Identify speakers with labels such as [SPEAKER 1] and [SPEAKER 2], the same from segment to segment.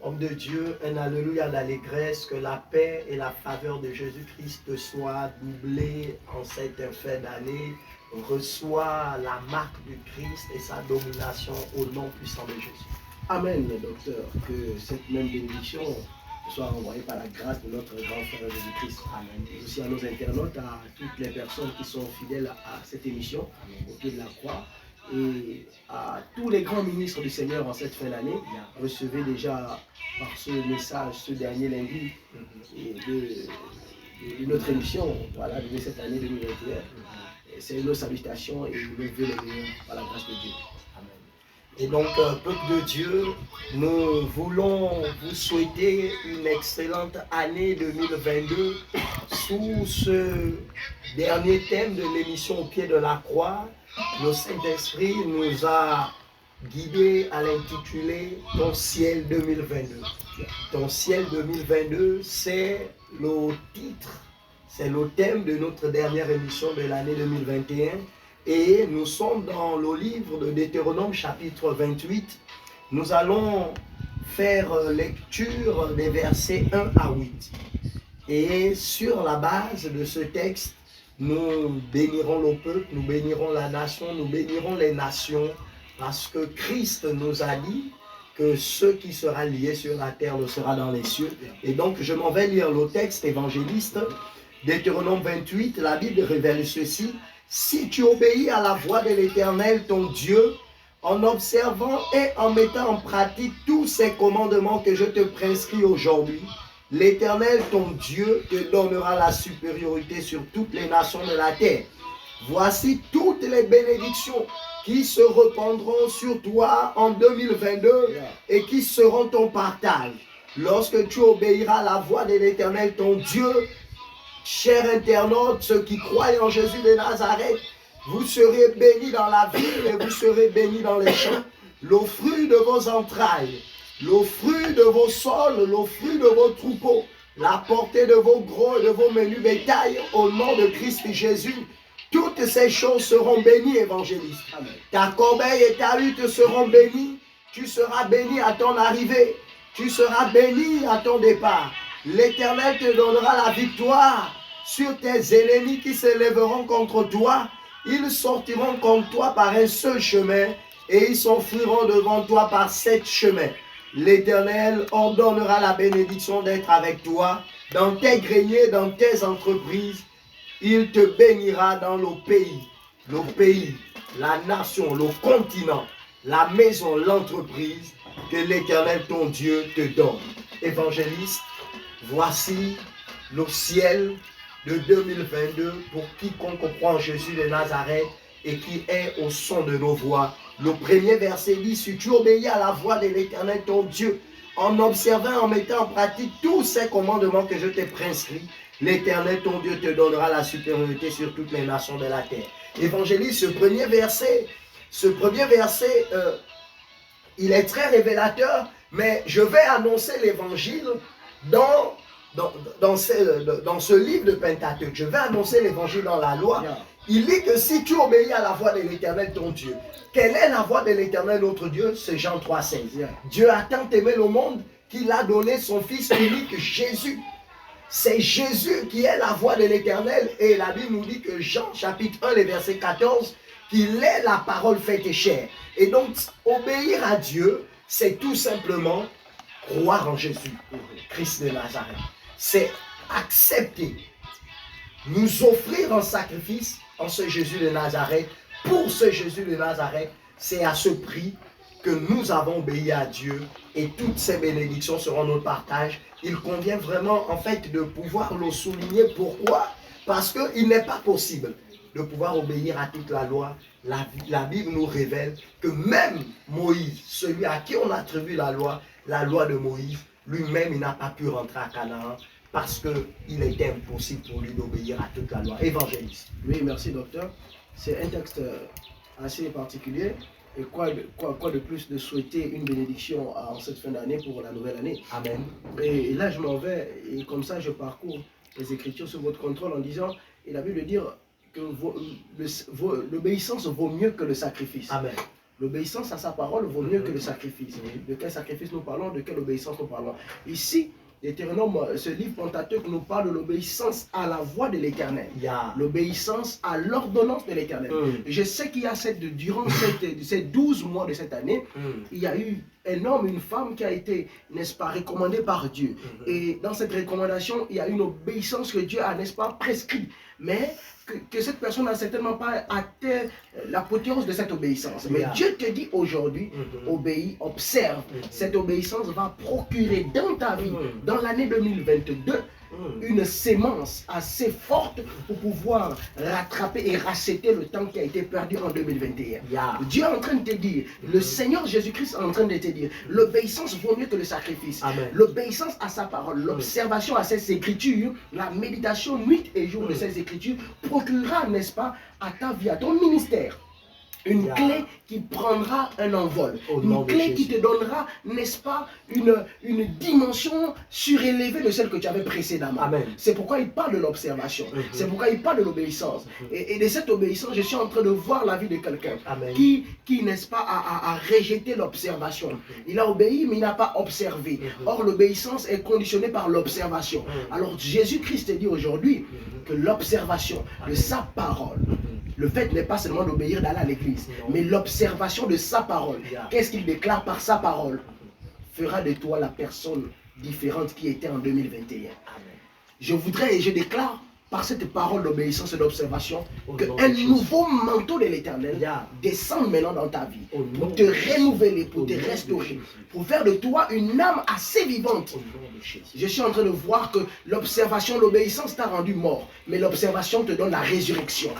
[SPEAKER 1] Homme de Dieu, un alléluia d'allégresse, que la paix et la faveur de Jésus-Christ soient doublées en cette fin d'année. Reçois la marque du Christ et sa domination au nom puissant de Jésus.
[SPEAKER 2] Amen, docteur. Que cette même bénédiction soit envoyée par la grâce de notre grand frère Jésus-Christ. Amen. Et aussi à nos internautes, à toutes les personnes qui sont fidèles à cette émission, au pied de la croix. Et à tous les grands ministres du Seigneur en cette fin d'année, recevez déjà par ce message, ce dernier lundi, de notre émission, voilà, de cette année 2021. C'est nos salutations et nous levez le meilleur par la grâce de Dieu.
[SPEAKER 1] Et donc, peuple de Dieu, nous voulons vous souhaiter une excellente année 2022 sous ce dernier thème de l'émission Au pied de la croix. Le Saint-Esprit nous a guidés à l'intituler Ton ciel 2022. Ton ciel 2022, c'est le titre, c'est le thème de notre dernière émission de l'année 2021. Et nous sommes dans le livre de Deutéronome chapitre 28. Nous allons faire lecture des versets 1 à 8. Et sur la base de ce texte, nous bénirons le peuple, nous bénirons la nation, nous bénirons les nations, parce que Christ nous a dit que ce qui sera lié sur la terre le sera dans les cieux. Et donc je m'en vais lire le texte évangéliste. Deutéronome 28, la Bible révèle ceci. Si tu obéis à la voix de l'Éternel, ton Dieu, en observant et en mettant en pratique tous ces commandements que je te prescris aujourd'hui, l'Éternel, ton Dieu, te donnera la supériorité sur toutes les nations de la terre. Voici toutes les bénédictions qui se répandront sur toi en 2022 et qui seront ton partage. Lorsque tu obéiras à la voix de l'Éternel, ton Dieu, chers internautes, ceux qui croient en Jésus de Nazareth, vous serez bénis dans la ville et vous serez bénis dans les champs. Le fruit de vos entrailles, le fruit de vos sols, le fruit de vos troupeaux, la portée de vos gros et de vos menus bétails, au nom de Christ Jésus, toutes ces choses seront bénies, évangéliste. Amen. Ta corbeille et ta hutte seront bénies. Tu seras béni à ton arrivée. Tu seras béni à ton départ. L'Éternel te donnera la victoire sur tes ennemis qui s'élèveront contre toi. Ils sortiront contre toi par un seul chemin et ils s'enfuiront devant toi par 7 chemins. L'Éternel ordonnera la bénédiction d'être avec toi dans tes greniers, dans tes entreprises. Il te bénira dans le pays, la nation, le continent, la maison, l'entreprise que l'Éternel ton Dieu te donne. Évangéliste, voici le ciel de 2022 pour quiconque croit en Jésus de Nazareth et qui est au son de nos voix. Le premier verset dit, si tu obéis à la voix de l'Éternel ton Dieu, en observant, en mettant en pratique tous ces commandements que je t'ai prescrits, l'Éternel ton Dieu te donnera la supériorité sur toutes les nations de la terre. Évangéliste, ce premier verset, il est très révélateur, mais je vais annoncer l'évangile dans ce livre de Pentateuque. Je vais annoncer l'évangile dans la loi. Il dit que si tu obéis à la voix de l'Éternel ton Dieu, quelle est la voix de l'Éternel notre Dieu? C'est Jean 3,16. Dieu a tant aimé le monde qu'il a donné son Fils unique, Jésus. C'est Jésus qui est la voix de l'Éternel. Et la Bible nous dit que Jean chapitre 1, les versets 14, qu'il est la parole faite chair. Et donc, obéir à Dieu, c'est tout simplement croire en Jésus, Christ de Nazareth. C'est accepter, nous offrir un sacrifice en ce Jésus de Nazareth. Pour ce Jésus de Nazareth, c'est à ce prix que nous avons obéi à Dieu et toutes ces bénédictions seront notre partage. Il convient vraiment en fait de pouvoir le souligner. Pourquoi? Parce qu'il n'est pas possible de pouvoir obéir à toute la loi. La Bible nous révèle que même Moïse, celui à qui on attribue la loi de Moïse, lui-même il n'a pas pu rentrer à Canaan parce qu'il était impossible pour lui d'obéir à toute la loi. Évangéliste.
[SPEAKER 2] Oui, merci docteur. C'est un texte assez particulier. Et quoi de plus de souhaiter une bénédiction en cette fin d'année pour la nouvelle année.
[SPEAKER 1] Amen.
[SPEAKER 2] Et là, je m'en vais, et comme ça, je parcours les Écritures sous votre contrôle en disant, et la Bible dit que l'obéissance vaut mieux que le sacrifice.
[SPEAKER 1] Amen.
[SPEAKER 2] L'obéissance à sa parole vaut mieux que le sacrifice. De quel sacrifice nous parlons? De quelle obéissance nous parlons? Ici, ce livre Pentateuque nous parle de l'obéissance à la voix de l'Éternel. L'obéissance à l'ordonnance de l'Éternel. Je sais qu'il y a durant ces 12 mois de cette année, il y a eu un homme, une femme qui a été, n'est-ce pas, recommandée par Dieu. Et dans cette recommandation, il y a une obéissance que Dieu a, n'est-ce pas, prescrite. Mais que cette personne n'a certainement pas atteint l'apothéose de cette obéissance. Mais Dieu te dit aujourd'hui, obéis, observe. Cette obéissance va procurer dans ta vie, dans l'année 2022, une sémence assez forte pour pouvoir rattraper et racheter le temps qui a été perdu en 2021. Dieu est en train de te dire, le Seigneur Jésus-Christ est en train de te dire, l'obéissance vaut mieux que le sacrifice. L'obéissance à sa parole, l'observation à ses écritures, la méditation nuit et jour de ses écritures procurera, n'est-ce pas, à ta vie, à ton ministère, une clé qui prendra un envol. Une clé qui te donnera, n'est-ce pas, une dimension surélevée de celle que tu avais précédemment. C'est pourquoi il parle de l'observation. C'est pourquoi il parle de l'obéissance. Et de cette obéissance, je suis en train de voir la vie de quelqu'un qui n'est-ce pas, a rejeté l'observation. Il a obéi, mais il n'a pas observé. Or, l'obéissance est conditionnée par l'observation. Alors, Jésus-Christ te dit aujourd'hui que l'observation de sa parole, le fait n'est pas seulement d'obéir, d'aller à l'église, mais l'observation de sa parole. Qu'est-ce qu'il déclare par sa parole? Fera de toi la personne différente qui était en 2021. Je voudrais et je déclare par cette parole d'obéissance et d'observation qu'un nouveau manteau de l'Éternel descend maintenant dans ta vie pour te renouveler, pour te restaurer, pour faire de toi une âme assez vivante. Je suis en train de voir que l'observation, l'obéissance t'a rendu mort, mais l'observation te donne la résurrection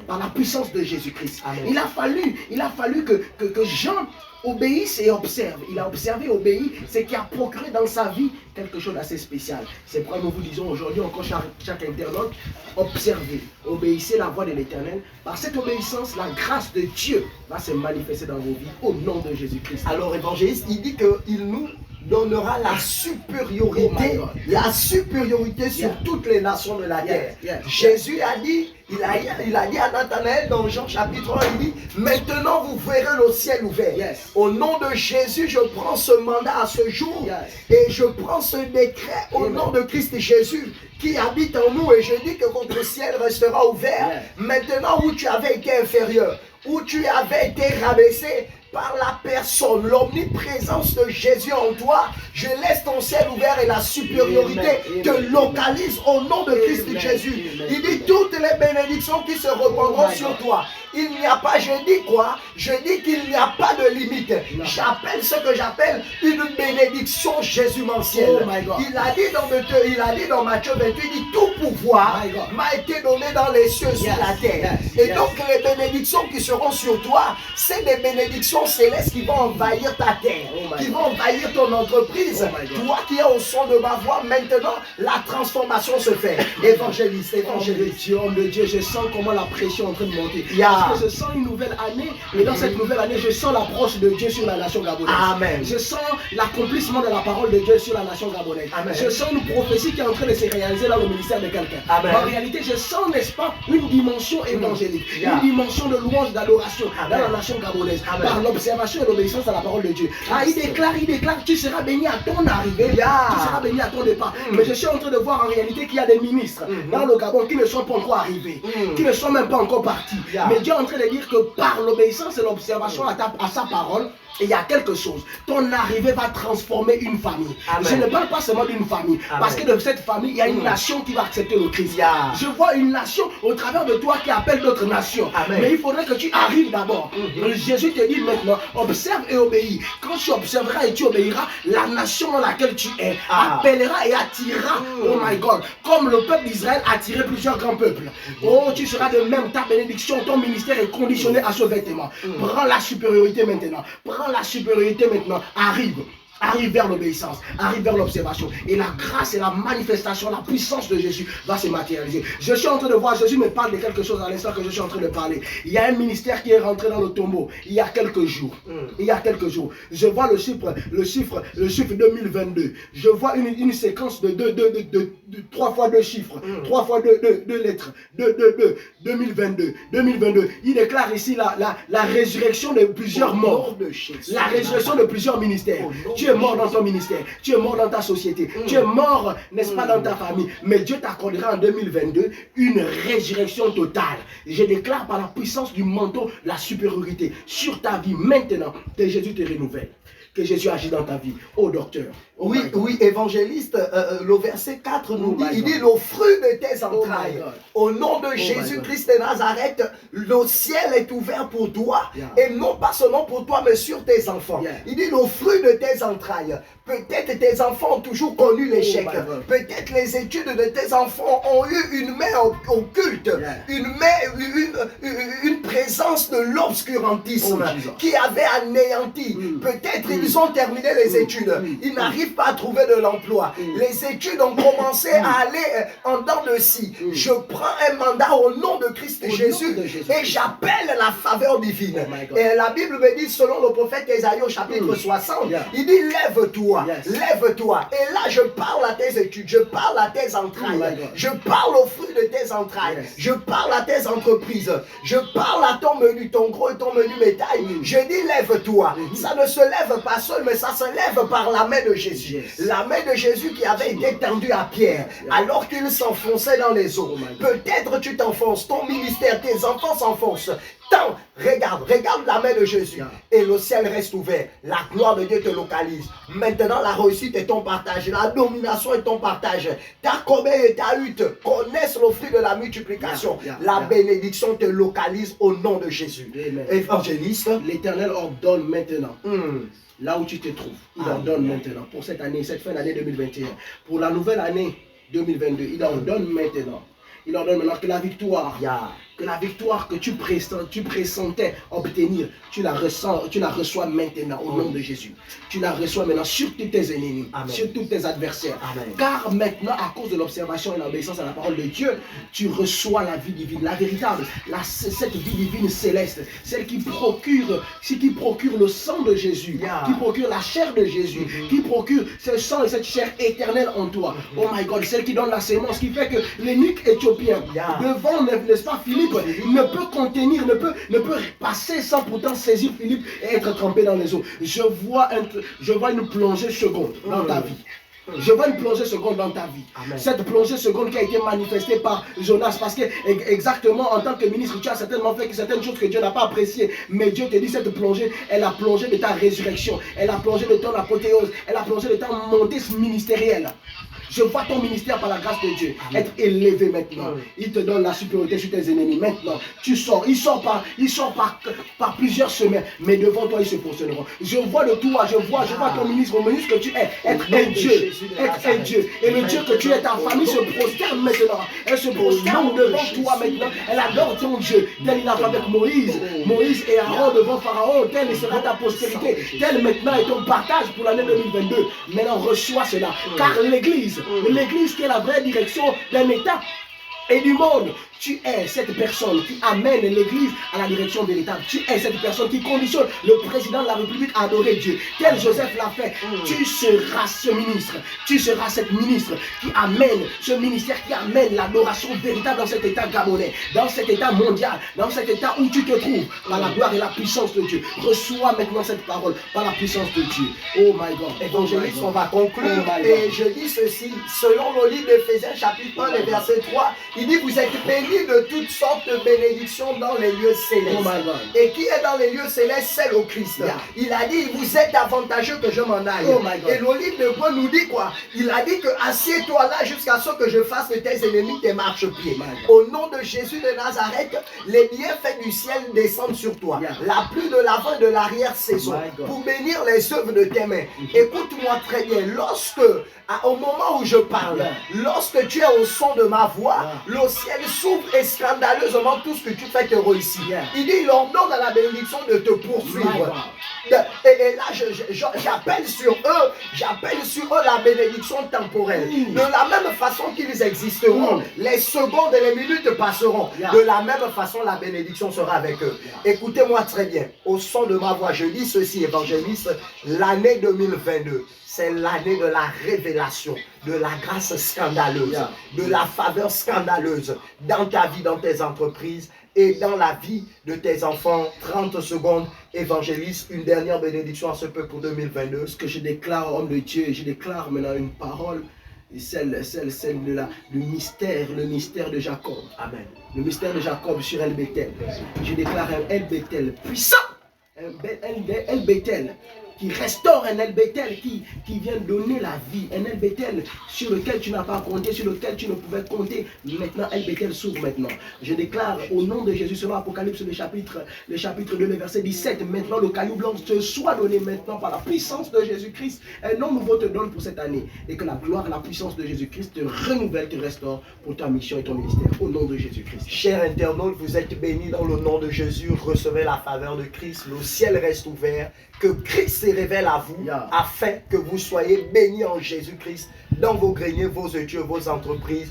[SPEAKER 2] par la puissance de Jésus-Christ. Il a fallu que Jean obéisse et observe. Il a observé et obéi, ce qui a procuré dans sa vie quelque chose d'assez spécial. C'est pourquoi nous vous disons aujourd'hui encore chaque internaute, observez, obéissez la voix de l'Éternel. Par cette obéissance, la grâce de Dieu va se manifester dans vos vies au nom de Jésus-Christ.
[SPEAKER 1] Alors évangéliste, il dit qu'il nous donnera la supériorité, sur toutes les nations de la terre. Jésus a dit, il a dit à Nathanaël dans Jean chapitre 1, il dit, maintenant vous verrez le ciel ouvert. Au nom de Jésus, je prends ce mandat à ce jour et je prends ce décret au nom de Christ Jésus qui habite en nous, et je dis que votre ciel restera ouvert. Maintenant où tu avais été inférieur, où tu avais été rabaissé, par la personne, l'omniprésence de Jésus en toi, je laisse ton ciel ouvert et la supériorité te localise au nom de Christ Jésus. Il dit toutes les bénédictions qui se répandront sur toi. Il n'y a pas, je dis quoi? Je dis qu'il n'y a pas de limite. J'appelle ce que j'appelle une bénédiction jésumantielle. Il a dit dans Matthieu 28, il dit tout pouvoir m'a été donné dans les cieux, sur la terre. Et donc les bénédictions qui seront sur toi, c'est des bénédictions célestes qui vont envahir ta terre, qui vont envahir ton entreprise. Toi qui es au son de ma voix, maintenant la transformation se fait. Évangéliste,
[SPEAKER 2] Homme de Dieu, je sens comment la pression est en train de monter. Parce que je sens une nouvelle année, et dans cette nouvelle année, je sens l'approche de Dieu sur la nation gabonaise. Je sens l'accomplissement de la parole de Dieu sur la nation gabonaise. Je sens une prophétie qui est en train de se réaliser dans le ministère de quelqu'un. En réalité, je sens, n'est-ce pas, une dimension évangélique, une dimension de louange, d'adoration dans la nation gabonaise, par l'observation et l'obéissance à la parole de Dieu. Il déclare, tu seras béni à ton arrivée, tu seras béni à ton départ. Mais je suis en train de voir en réalité qu'il y a des ministres dans le Gabon qui ne sont pas encore arrivés, qui ne sont même pas encore partis. Mais Dieu est en train de dire que par l'obéissance et l'observation à sa parole, il y a quelque chose. Ton arrivée va transformer une famille. Je ne parle pas seulement d'une famille. Parce que de cette famille, il y a une nation qui va accepter le Christ. Je vois une nation au travers de toi qui appelle d'autres nations. Mais il faudrait que tu arrives d'abord. Jésus te dit maintenant, observe et obéis. Quand tu observeras et tu obéiras, la nation dans laquelle tu es appellera et attirera, oh my God, comme le peuple d'Israël a attiré plusieurs grands peuples. Oh, tu seras de même, ta bénédiction, ton ministère est conditionné à ce vêtement. Prends la supériorité maintenant. Prends la supériorité maintenant, arrive vers l'obéissance, arrive vers l'observation, et la grâce et la manifestation, la puissance de Jésus va se matérialiser. Je suis en train de voir, Jésus me parle de quelque chose à l'instant que je suis en train de parler. Il y a un ministère qui est rentré dans le tombeau il y a quelques jours. Je vois le chiffre 2022. Je vois une séquence de 3 fois 2 chiffres, 3 fois 2 lettres, 2022, 2022. Il déclare ici la résurrection de plusieurs morts, la résurrection de plusieurs ministères. Tu es mort dans ton ministère, tu es mort dans ta société, tu es mort, n'est-ce pas, dans ta famille. Mais Dieu t'accordera en 2022 une résurrection totale. Je déclare par la puissance du manteau la supériorité sur ta vie maintenant que Jésus te renouvelle. Que Jésus agit dans ta vie. Oh docteur. Oh
[SPEAKER 1] oui, oui, évangéliste, le verset 4 nous dit, il dit, le fruit de tes entrailles. Au nom de Jésus-Christ de Nazareth, le ciel est ouvert pour toi. Et non pas seulement pour toi, mais sur tes enfants. Il dit, le fruit de tes entrailles. Peut-être tes enfants ont toujours connu l'échec. Peut-être les études de tes enfants ont eu une main occulte. Une présence de l'obscurantisme qui avait anéanti. Peut-être ils ont terminé les études. Ils n'arrivent pas à trouver de l'emploi. Les études ont commencé à aller en dents de scie. Je prends un mandat au nom de Christ Jésus et j'appelle la faveur divine. Et la Bible me dit, selon le prophète Ésaïe au chapitre 60, il dit, lève-toi, lève-toi. Et là, je parle à tes études, je parle à tes entrailles, je parle au fruit de tes entrailles, je parle à tes entreprises, je parle à ton menu, ton gros et ton menu bétail. Je dis, lève-toi. Ça ne se lève pas seul, mais ça se lève par la main de Jésus. La main de Jésus qui avait été tendue à Pierre alors qu'il s'enfonçait dans les eaux. Peut-être tu t'enfonces, ton ministère, tes enfants s'enfoncent. Regarde la main de Jésus et le ciel reste ouvert. La gloire de Dieu te localise. Maintenant, la réussite est ton partage. La domination est ton partage. Ta comète et ta hutte connaissent le fruit de la multiplication. La bénédiction te localise au nom de Jésus. Évangéliste,
[SPEAKER 2] l'Éternel ordonne maintenant. Là où tu te trouves, il ordonne maintenant pour cette année, cette fin d'année 2021, pour la nouvelle année 2022, il ordonne maintenant. Il ordonne maintenant que la victoire que tu pressentais obtenir, tu la reçois maintenant au nom de Jésus. Tu la reçois maintenant sur tous tes ennemis, sur tous tes adversaires. Car maintenant, à cause de l'observation et l'obéissance à la parole de Dieu, tu reçois la vie divine, la véritable, cette vie divine céleste, celle qui procure le sang de Jésus, qui procure la chair de Jésus, qui procure ce sang et cette chair éternelle en toi. Oh my God, celle qui donne la sémence, qui fait que l'eunuque éthiopien, devant, n'est-ce pas, Philippe, ne peut contenir, ne peut passer sans pourtant saisir Philippe et être trempé dans les eaux. Je vois une plongée seconde dans ta vie. Je vois une plongée seconde dans ta vie. Cette plongée seconde qui a été manifestée par Jonas, parce que exactement en tant que ministre, tu as certainement fait certaines choses que Dieu n'a pas appréciées. Mais Dieu te dit, cette plongée est la plongée de ta résurrection, est la plongée de ton apothéose, est la plongée de ta montée ministérielle. Je vois ton ministère par la grâce de Dieu être élevé maintenant. Il te donne la supériorité sur tes ennemis. Maintenant, tu sors. Il sort par plusieurs semaines. Mais devant toi, ils se positionneront. Je vois de toi, je vois ton ministre, mon ministre que tu es, être un Dieu. Être un Dieu. Et le Dieu que tu es, ta famille se prosterne maintenant. Elle se prosterne devant toi maintenant. Elle adore ton Dieu. Tel il a fait avec Moïse. Moïse et Aaron devant Pharaon. Tel sera ta postérité. Tel maintenant est ton partage pour l'année 2022. Maintenant, reçois cela. Car l'Église qui est la vraie direction d'un État et du monde. Tu es cette personne qui amène l'Église à la direction de l'État. Tu es cette personne qui conditionne le président de la République à adorer Dieu. Tel Joseph l'a fait. Tu seras ce ministre. Tu seras cette ministre qui amène ce ministère, qui amène l'adoration véritable dans cet État gabonais, dans cet État mondial, dans cet État où tu te trouves, par la gloire et la puissance de Dieu. Reçois maintenant cette parole par la puissance de Dieu. Oh my God.
[SPEAKER 1] Évangéliste, on va conclure. Et je dis ceci, selon le livre d'Éphésiens chapitre 1, verset 3, il dit, vous êtes bénis de toutes sortes de bénédictions dans les lieux célestes. Et qui est dans les lieux célestes, c'est le Christ. Il a dit, vous êtes avantageux que je m'en aille. Et le livre de Hébreux nous dit quoi? Il a dit que assieds-toi là jusqu'à ce que je fasse de tes ennemis tes marchepieds. Au nom de Jésus de Nazareth, les bienfaits du ciel descendent sur toi. La pluie de l'avant et de l'arrière-saison pour bénir les œuvres de tes mains. Écoute-moi très bien, au moment où je parle, lorsque tu es au son de ma voix, le ciel s'ouvre et scandaleusement tout ce que tu fais te réussit. Il dit, il ordonne à la bénédiction de te poursuivre. Et là, j'appelle sur eux la bénédiction temporelle. De la même façon qu'ils existeront, les secondes et les minutes passeront. De la même façon, la bénédiction sera avec eux. Écoutez-moi très bien. Au son de ma voix, je dis ceci, évangéliste, l'année 2022. C'est l'année de la révélation, de la grâce scandaleuse, de la faveur scandaleuse dans ta vie, dans tes entreprises et dans la vie de tes enfants. 30 secondes, évangéliste, une dernière bénédiction à ce peuple pour 2022.
[SPEAKER 2] Ce que je déclare, homme de Dieu, je déclare maintenant une parole, celle de du mystère, le mystère de Jacob.
[SPEAKER 1] Amen.
[SPEAKER 2] Le mystère de Jacob sur El Bethel. Je déclare un El Bethel puissant, un El Bethel qui restaure, un El Bethel qui vient donner la vie, un El Bethel sur lequel tu n'as pas compté, sur lequel tu ne pouvais compter. Maintenant, El Bethel s'ouvre maintenant. Je déclare au nom de Jésus, selon Apocalypse, le chapitre 2, le verset 17, maintenant le caillou blanc te soit donné maintenant par la puissance de Jésus-Christ. Un nom nouveau te donne pour cette année. Et que la gloire, la puissance de Jésus-Christ te renouvelle, te restaure pour ta mission et ton ministère. Au nom de Jésus-Christ.
[SPEAKER 1] Chers internautes, vous êtes bénis dans le nom de Jésus. Recevez la faveur de Christ. Le ciel reste ouvert. Que Christ se révèle à vous afin que vous soyez bénis en Jésus-Christ dans vos greniers, vos études, vos entreprises.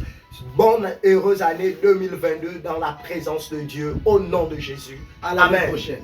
[SPEAKER 1] Bonne, heureuse année 2022 dans la présence de Dieu au nom de Jésus.
[SPEAKER 2] À l'année prochaine.